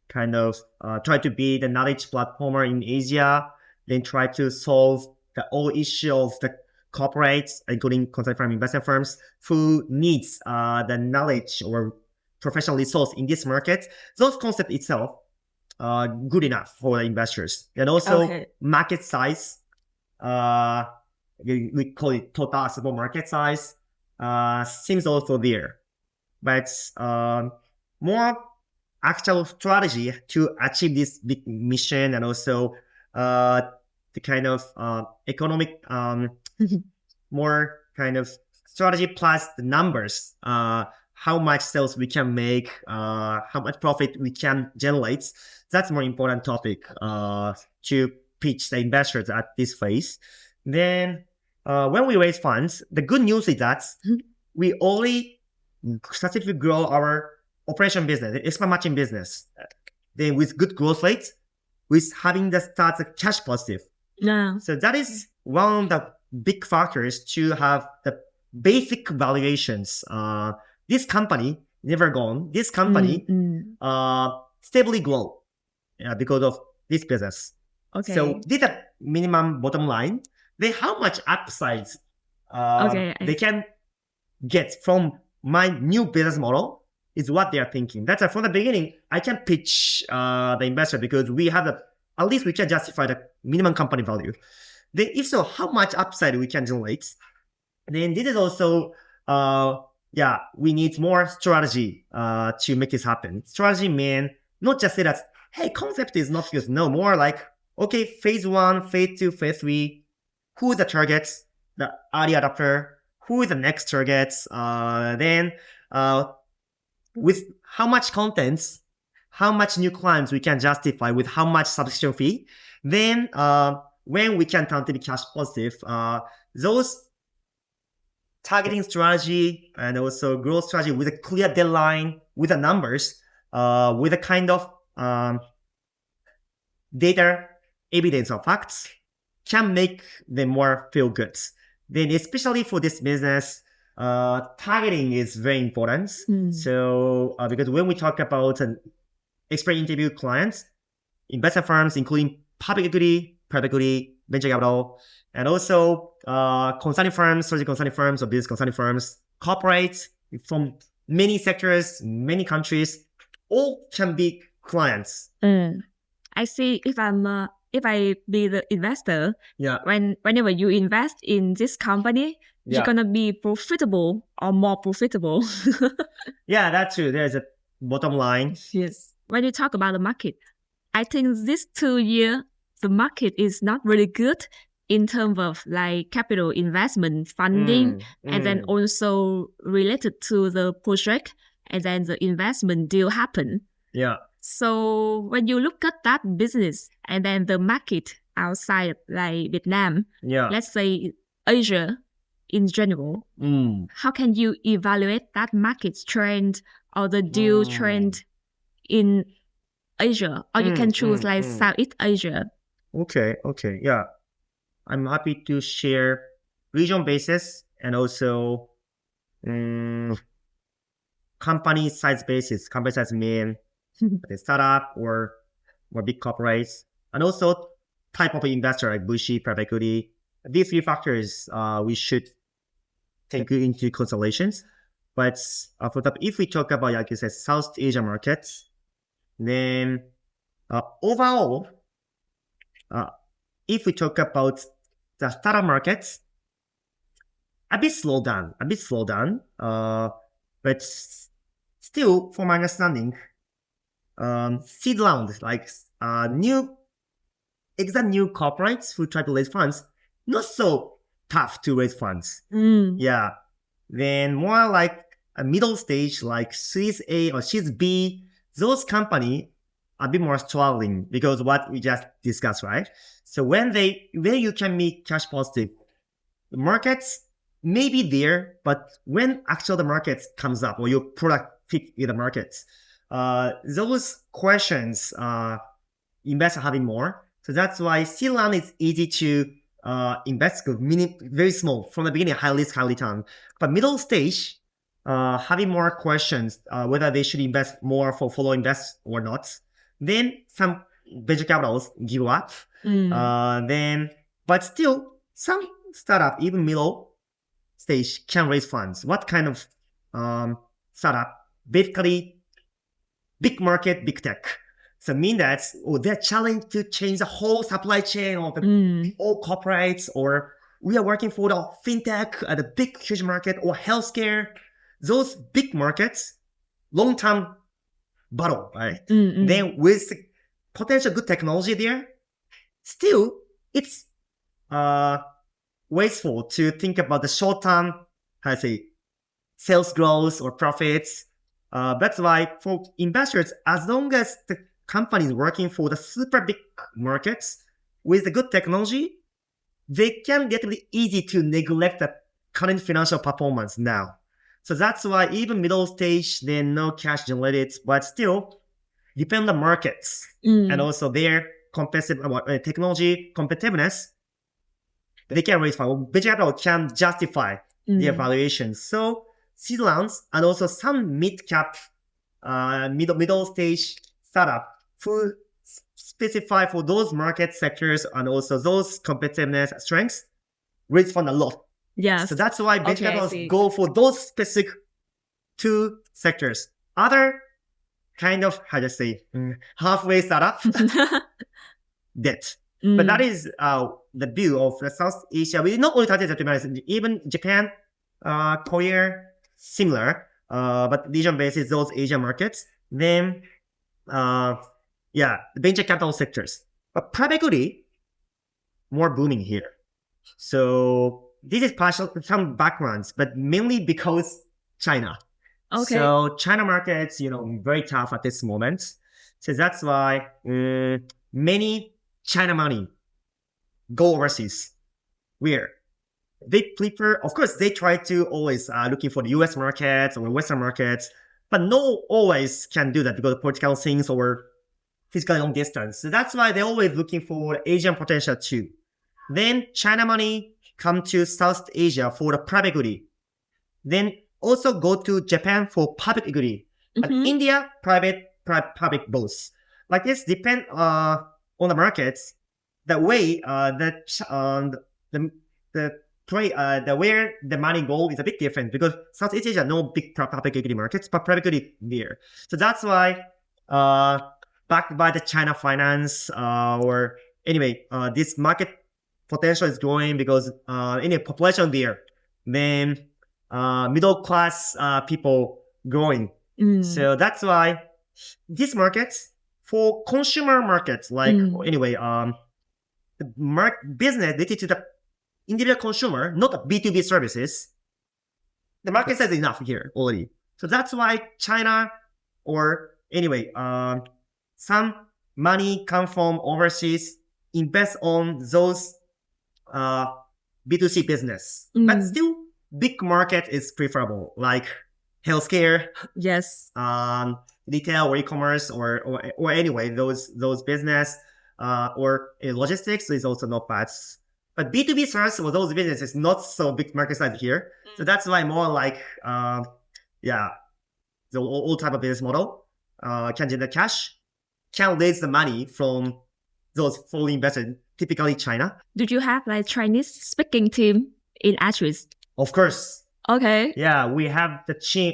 kind of try to be the knowledge platformer in Asia, then try to solve the all issue of the corporates, including consulting firm, investment firms, who needs the knowledge or professional resource in this market. Those concepts itself are good enough for the investors. And also market size, we call it total addressable market size, seems also there. But more actual strategy to achieve this big mission, and also the kind of economic more kind of strategy plus the numbers, how much sales we can make, how much profit we can generate. That's more important topic to pitch the investors at this phase. Then when we raise funds, the good news is that we already successfully grow our operation business, expert matching business, then with good growth rates, with having the start cash positive. Yeah. So that is one of the big factors to have the basic valuations. This company never gone. This company stably grow because of this business. Okay. So this is a minimum bottom line. Then how much upside they can get from my new business model is what they are thinking. That's from the beginning, I can pitch the investor because we have at least we can justify the minimum company value. Then if so, how much upside we can generate? Then this is also, we need more strategy to make this happen. Strategy mean not just say that, hey, concept is not good. No, more like, okay, phase 1, phase 2, phase 3, who is the targets, the early adopter, who is the next targets, then with how much contents, how much new clients we can justify with how much subscription fee, then when we can turn to be cash positive, those targeting strategy and also growth strategy with a clear deadline, with the numbers, with a kind of data, evidence or facts, can make them more feel good. Then especially for this business, targeting is very important. So because when we talk about an expert interview clients, investment firms, including public equity, private equity, venture capital, and also consulting firms, strategy consulting firms or business consulting firms, corporates from many sectors, many countries, all can be clients. I see. If I be the investor, whenever you invest in this company, you're gonna be profitable or more profitable. Yeah, that's true. There's a bottom line. Yes. When you talk about the market, I think this 2 year, the market is not really good in terms of like capital investment funding, and then also related to the project, and then the investment deal happen. Yeah. So when you look at that business and then the market outside like Vietnam, let's say Asia in general, how can you evaluate that market trend or the deal trend in Asia? Or you can choose like Southeast Asia. Okay. Yeah. I'm happy to share region basis and also company size basis. Company size mean the startup or big corporates, and also type of investor like VC, private equity. These 3 factors we should take into considerations. But for example, if we talk about, like you said, South Asia markets, then overall, if we talk about the startup markets, a bit slow down, but still, from my understanding, seed round, like new exact new corporates who try to raise funds, not so tough to raise funds. Yeah. Then more like a middle stage, like Series A or Series B, those companies are a bit more struggling because what we just discussed, right? So when you can make cash positive, the markets may be there, but when actually the markets comes up or your product fit with the markets, those questions investors having more. So that's why seed round is easy to invest, meaning very small from the beginning, high risk, high return. But middle stage, having more questions whether they should invest more for follow invest or not. Then some venture capitals give up. But still some startup, even middle stage, can raise funds. What kind of startup? Basically, big market, big tech. So mean that they're challenged to change the whole supply chain of the all corporates, or we are working for the fintech at a big, huge market, or healthcare. Those big markets, long-term battle, right? Then with potential good technology there, still it's wasteful to think about the short-term, sales growth or profits. That's why for investors, as long as the company is working for the super big markets with the good technology, they can get really easy to neglect the current financial performance now. So that's why even middle stage, they no cash generated, but still depend on the markets and also their competitive technology competitiveness. They can raise funds. Venture capital can justify their valuation. So seed rounds and also some mid-cap, middle stage startup who specify for those market sectors and also those competitiveness strengths raise fund a lot. Yes. So that's why venture capitals go for those specific two sectors. Other kind of, halfway startup, debt. But that is the view of the South Asia. We not only target Japan, even Japan, Korea, similar, but region-based is those Asian markets. Then, venture capital sectors. But private equity, more booming here. So this is partial, some backgrounds, but mainly because China. Okay. So China markets, very tough at this moment. So that's why many China money go overseas. Where they prefer, of course, they try to always looking for the US markets or Western markets, but no always can do that because of political things or physical long distance. So that's why they're always looking for Asian potential too. Then China money come to South Asia for the private equity. Then also go to Japan for public equity. And India, private, public both. Like this depend on the markets. The way where the money go is a bit different because Southeast Asia no big public equity markets, but private equity there. So that's why backed by the China finance this market potential is growing because population there, then middle class people growing. So that's why these markets for consumer markets the business related to the individual consumer, not the B2B services, the market size is enough here already. So that's why China some money come from overseas, invest on those B2C business. But still, big market is preferable, like healthcare, yes, retail or e-commerce or anyway, those business or logistics is also not bad. But B2B service for those businesses not so big market size here. So that's why more like the all type of business model can generate cash, can raise the money from those foreign investors, typically China. Did you have like Chinese speaking team in Actress? Of course. Okay. Yeah, we have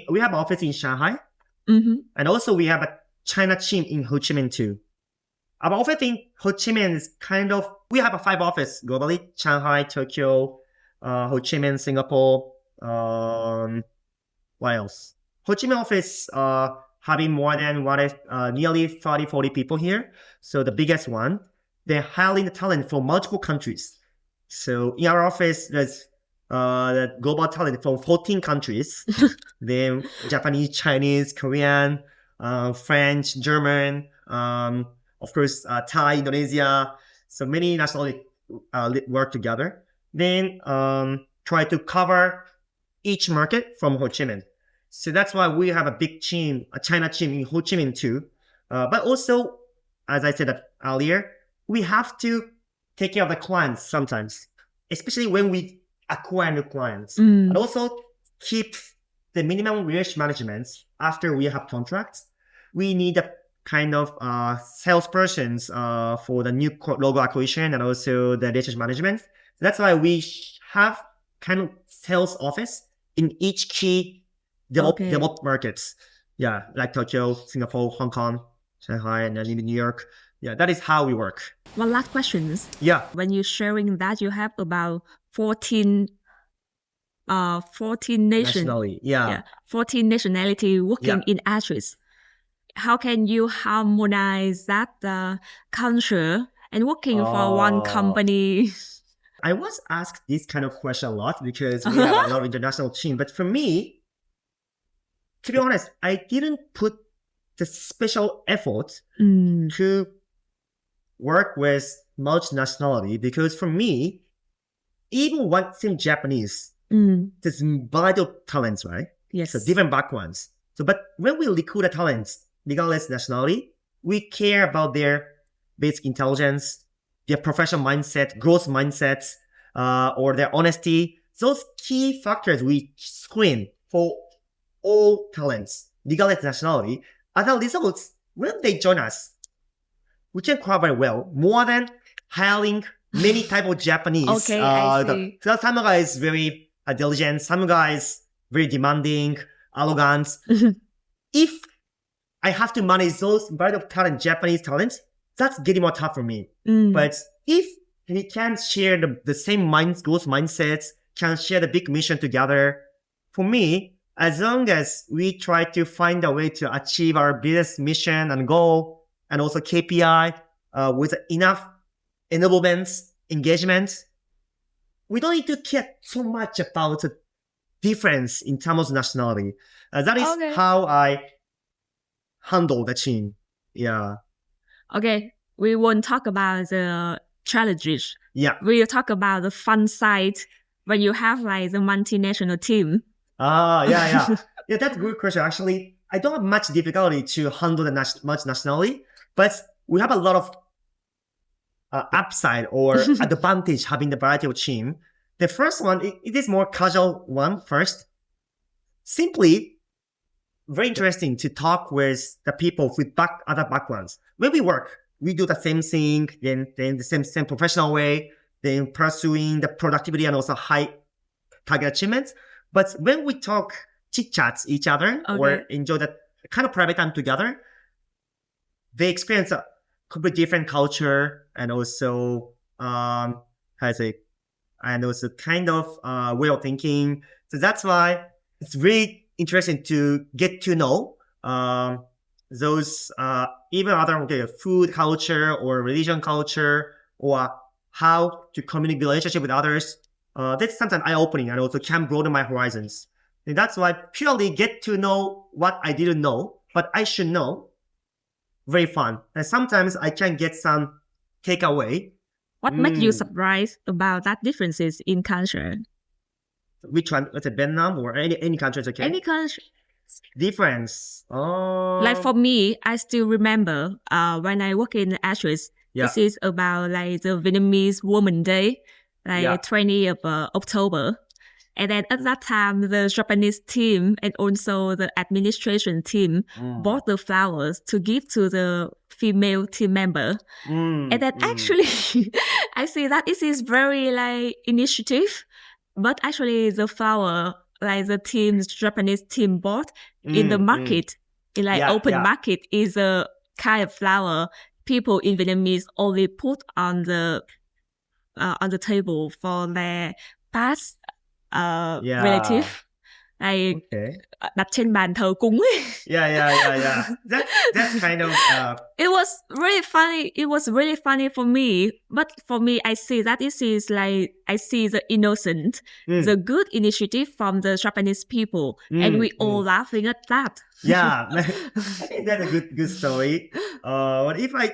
we have office in Shanghai, and also we have a China team in Ho Chi Minh too. Our office in Ho Chi Minh is we have 5 offices globally: Shanghai, Tokyo, Ho Chi Minh, Singapore. What else? Ho Chi Minh office having more than nearly 30-40 people here. So the biggest one. they're hiring the talent from multiple countries. So in our office, there's the global talent from 14 countries. Then Japanese, Chinese, Korean, French, German, of course, Thai, Indonesia. So many nationalities work together. Then try to cover each market from Ho Chi Minh. So that's why we have a big team, a China team in Ho Chi Minh too. But also, as I said earlier, we have to take care of the clients sometimes, especially when we acquire new clients. And also keep the minimum relationship management after we have contracts. We need a kind of salespersons for the new logo acquisition and also the relationship management. That's why we have kind of sales office in each key developed markets. Yeah, like Tokyo, Singapore, Hong Kong, Shanghai, and then in New York. Yeah, that is how we work. One last question. Yeah. When you're sharing that you have about 14 nations. Yeah. 14 nationality working Yeah. in Actress. How can you harmonize that culture and working for one company? I was asked this kind of question a lot because we have a lot of international team. But for me, to be honest, I didn't put the special effort to work with multinationality because for me, even one same Japanese, there's vital talents, right? Yes. So different backgrounds. So, but when we recruit the talents, regardless nationality, we care about their basic intelligence, their professional mindset, growth mindsets, or their honesty. Those key factors we screen for all talents, regardless nationality. As a result, when they join us, we can collaborate well, more than hiring many type of Japanese. Okay, I see. Some guy is very diligent, some guys very demanding, arrogant. If I have to manage those variety of talent, Japanese talents, that's getting more tough for me. But if we can share the same growth mindsets, can share the big mission together, for me, as long as we try to find a way to achieve our business mission and goal, and also KPI with enough enablements, engagements, we don't need to care so much about the difference in terms of nationality. That is how I handle the team. Yeah. Okay, we won't talk about the challenges. Yeah. We'll talk about the fun side when you have like the multinational team. Yeah, that's a good question. Actually, I don't have much difficulty to handle the much nationality, but we have a lot of upside or advantage having the variety of team. The first one, it is more casual one first. Simply, very interesting to talk with the people with other backgrounds. When we work, we do the same thing, then the same professional way, then pursuing the productivity and also high target achievements. But when we talk, chit-chats each other or enjoy that kind of private time together, they experience a completely different culture and also kind of way of thinking. So that's why it's really interesting to get to know those even other food culture or religion culture or how to communicate relationship with others. That's sometimes eye-opening and also can broaden my horizons. And that's why purely get to know what I didn't know, but I should know. Very fun. And sometimes I can get some takeaway. What made you surprised about that differences in culture? Which one? Let's say Vietnam or any country is okay? Any country. Difference. Like for me, I still remember when I work in Actress, this is about like the Vietnamese Women's Day, like 20th of October. And then at that time, the Japanese team and also the administration team bought the flowers to give to the female team member. And then actually, I see that this is very like initiative, but actually the flower, like the Japanese team bought in the market, in like open market, is a kind of flower people in Vietnamese only put on the table for their past relative. Okay. đặt trên bàn thờ cúng ấy. Yeah. That's kind of. It was really funny. It was really funny for me. But for me, I see that this is like, I see the innocent, the good initiative from the Japanese people. And we all laughing at that. Yeah, I think that's a good story. But if I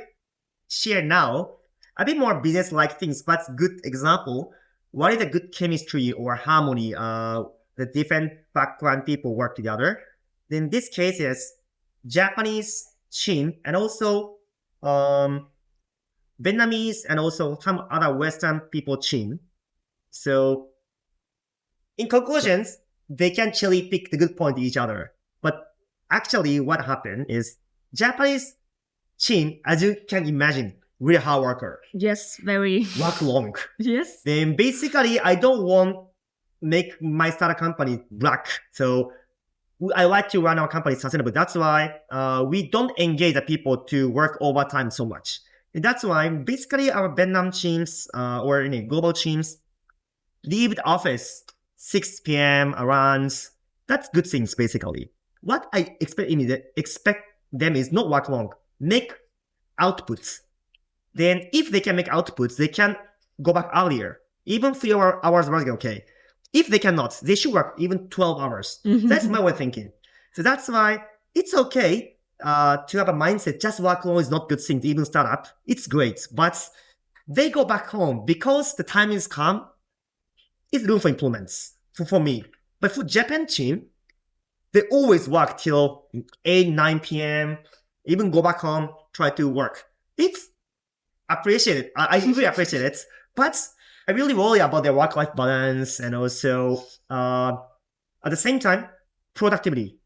share now, a bit more business-like things, but good example. What is a good chemistry or harmony? The different background people work together. In this case, is Japanese team and also Vietnamese and also some other Western people team. So in conclusions, they can cherry pick the good point to each other. But actually what happened is Japanese team, as you can imagine, really hard worker. Yes, very. Work long. Yes. Then basically, I don't want make my startup company black. So I like to run our company sustainable. That's why we don't engage the people to work overtime so much. And that's why basically our Vietnam teams or global teams leave the office 6 p.m. around. That's good things basically. What I expect them is not work long, make outputs. Then if they can make outputs, they can go back earlier. Even 3 hours working, okay. If they cannot, they should work even 12 hours. That's my way of thinking. So that's why it's okay to have a mindset, just work long is not good thing to even start up. It's great. But they go back home because the time is calm. It's room for improvements for me. But for Japan team, they always work till 8, 9 p.m. Even go back home, try to work. It's appreciated. I really appreciate it. But I really worry about their work-life balance and also at the same time, productivity.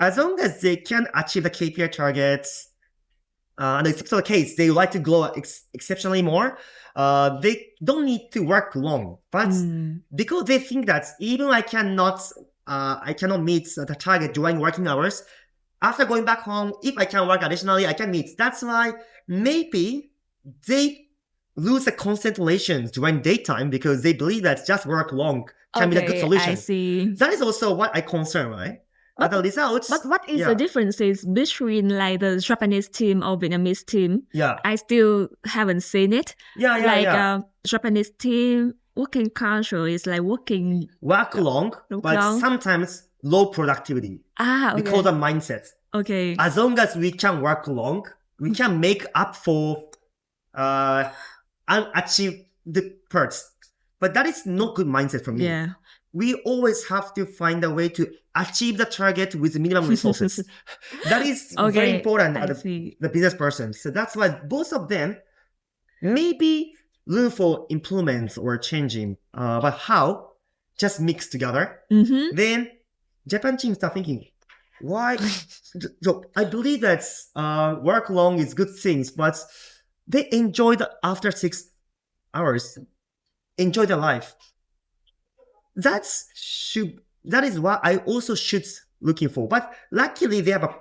As long as they can achieve the KPI targets, and it's the case, they like to grow exceptionally more. They don't need to work long, but because they think that even I cannot meet the target during working hours, after going back home, if I can work additionally, I can meet. That's why maybe they lose the concentrations during daytime because they believe that just work long can be a good solution. I see. That is also what I concern, right? But the results. But what is the differences between like the Japanese team or Vietnamese team? Yeah. I still haven't seen it. Yeah. Japanese team working culture is like work long, but sometimes low productivity. Okay. Because of mindset. Okay. As long as we can work long, we can make up for unachieved parts. But that is not good mindset for me. Yeah. We always have to find a way to achieve the target with minimum resources. That is very important as the business person. So that's why both of them maybe room for improvements or changing. But how? Just mix together. Then Japan team start thinking, why? So I believe that work long is good things, but they enjoy the after 6 hours, enjoy their life. That is what I also should looking for. But luckily they have a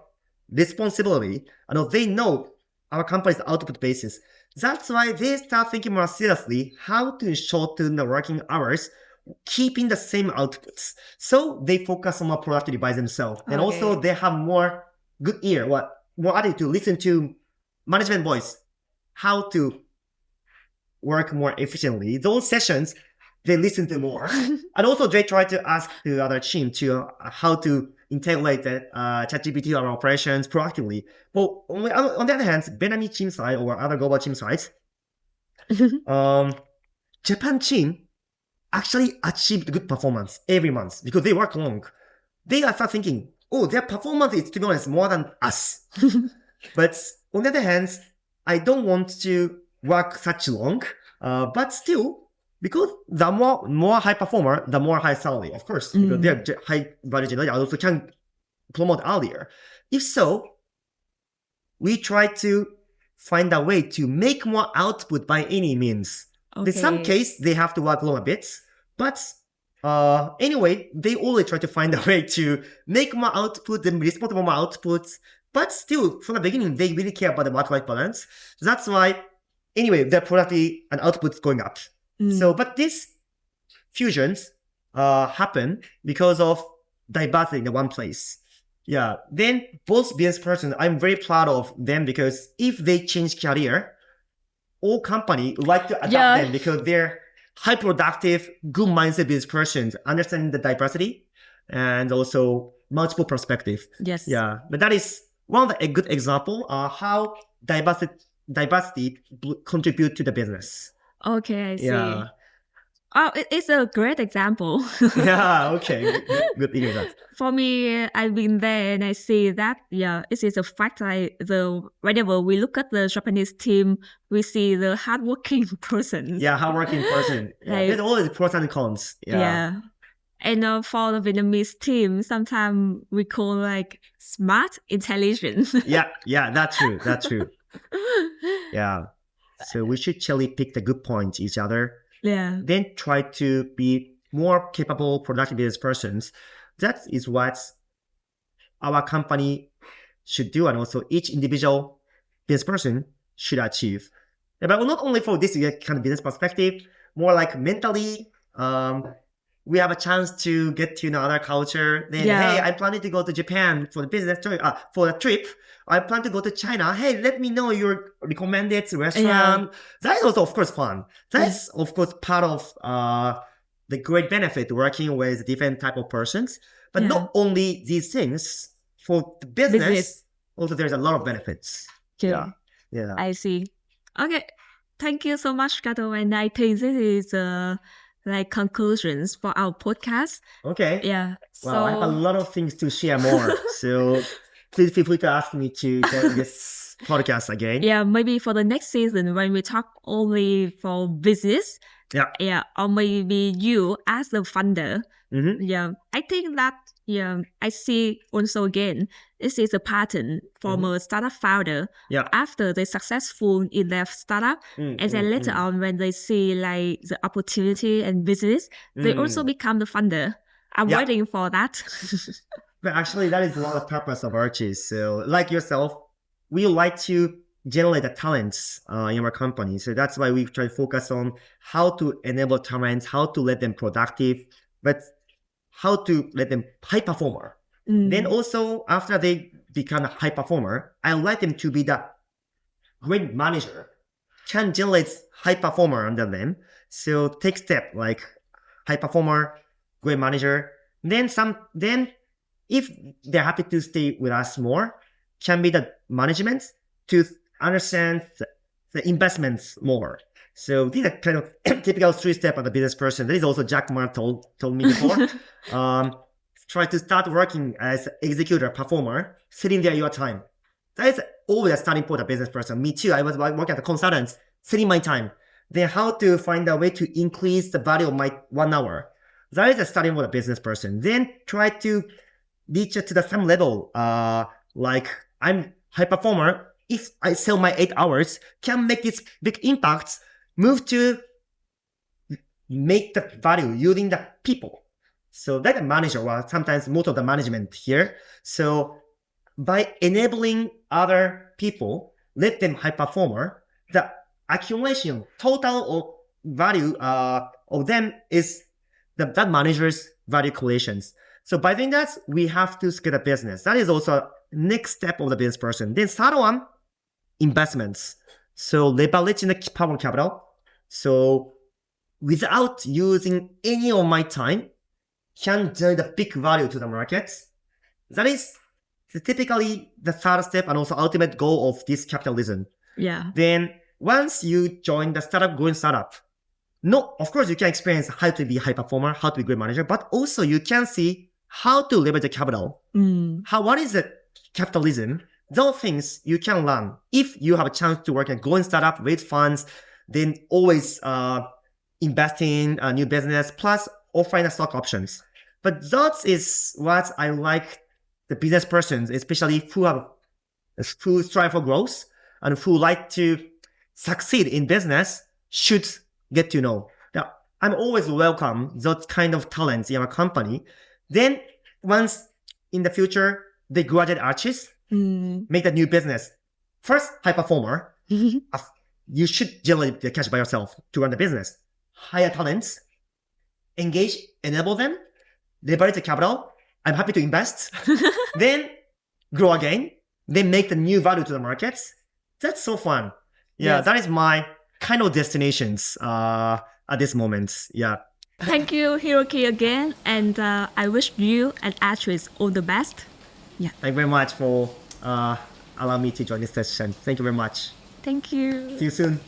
responsibility. They know our company's output basis. That's why they start thinking more seriously how to shorten the working hours, keeping the same outputs. So they focus on more productivity by themselves. And also they have more good ear, more attitude to listen to management voice, how to work more efficiently. Those sessions, they listen to more. And also they try to ask the other team to how to integrate the ChatGPT or operations proactively. But on the other hand, Vietnamese team side or other global team sides, Japan team actually achieved good performance every month because they work long. They are start thinking, their performance is, to be honest, more than us. But on the other hand, I don't want to work such long, but still, because the more high performer, the more high salary, of course, because they're high value generator, also can promote earlier. If so, we try to find a way to make more output by any means. In some case, they have to work long a bit, but anyway, they always try to find a way to make more output and respond to more outputs. But still, from the beginning, they really care about the work-life balance. That's why, anyway, their productivity and output is going up. So, but these fusions, happen because of diversity in the one place. Yeah. Then both business persons, I'm very proud of them because if they change career, all company would like to adopt them because they're high productive, good mindset business persons, understanding the diversity and also multiple perspective. Yes. Yeah. But that is one of the good example how diversity contribute to the business. Okay, I see. Yeah. Oh, it's a great example. Yeah, okay. Good example. For me, I've been there and I see that, it is a fact. Whenever we look at the Japanese team, we see the hardworking person. Yeah, hardworking person. Yeah. There's always pros and cons. Yeah. And for the Vietnamese team, sometimes we call like smart, intelligent. Yeah, that's true. Yeah. So we should cherry pick the good points each other. Yeah. Then try to be more capable, productive business persons. That is what our company should do, and also each individual business person should achieve. But not only for this kind of business perspective, more like mentally, we have a chance to get to know other culture. Then, hey, I'm planning to go to Japan for the business trip, for the trip. I plan to go to China. Hey, let me know your recommended restaurant. That is also, of course, fun. That's, of course, part of the great benefit working with different type of persons. But not only these things, for the business, also there's a lot of benefits. Yeah. I see. Okay. Thank you so much, Kato. And I think this is like conclusions for our podcast. Okay. Yeah. Well, I have a lot of things to share more. So please feel free to ask me to join this podcast again. Yeah, maybe for the next season when we talk only for business. Yeah. Or maybe you as the funder. Mm-hmm. Yeah. I think that I see also again, this is a pattern from a startup founder. Yeah. After they're successful in their startup, and then later on when they see like the opportunity and business, they also become the funder. I'm waiting for that. But actually, that is one of the purpose of 𝗙𝗀𝗁. So like yourself, we like to generate the talents in our company. So that's why we try to focus on how to enable talents, how to let them productive, but how to let them high performer. Then also after they become a high performer, I like them to be the great manager, can generate high performer under them. So take step like high performer, great manager. Then if they're happy to stay with us more, can be the management to understand the investments more. So these are kind of typical 3 steps of the business person. This is also Jack Ma told me before. Try to start working as executor, performer, sitting there your time. That is always a starting point of business person. Me too. I was working as a consultant, sitting my time. Then how to find a way to increase the value of my 1 hour. That is a starting point of business person. Then try to reach it to the some level. Like I'm high performer. If I sell my 8 hours, can make this big impact. Move to make the value using the people. So that manager, well, sometimes most of the management here. So by enabling other people, let them high performer, the accumulation, total of value of them is that manager's value creations. So by doing that, we have to scale the business. That is also next step of the business person. Then third one, investments. So leveraging the power capital. So without using any of my time, can generate a big value to the markets. That is typically the third step and also ultimate goal of this capitalism. Yeah. Then once you join the growing startup, no, of course you can experience how to be high performer, how to be great manager, but also you can see how to leverage the capital. What is the capitalism? Those things you can learn if you have a chance to work in a growing startup, raise funds, then always invest in a new business, plus offering the stock options. But that is what I like the business persons, especially who strive for growth and who like to succeed in business, should get to know. Now, I'm always welcome those kind of talents in our company. Then once in the future, they graduate artists, make the new business. First, high performer. You should generate the cash by yourself to run the business. Hire talents. engage, enable them, liberate the capital. I'm happy to invest. Then grow again. Then make the new value to the markets. That's so fun. Yeah, Yes. that is my kind of destinations at this moment. Yeah. Thank you, Hiroki, again. And I wish you and Actress all the best. Thank you very much for allowing me to join this session. Thank you very much. Thank you. See you soon.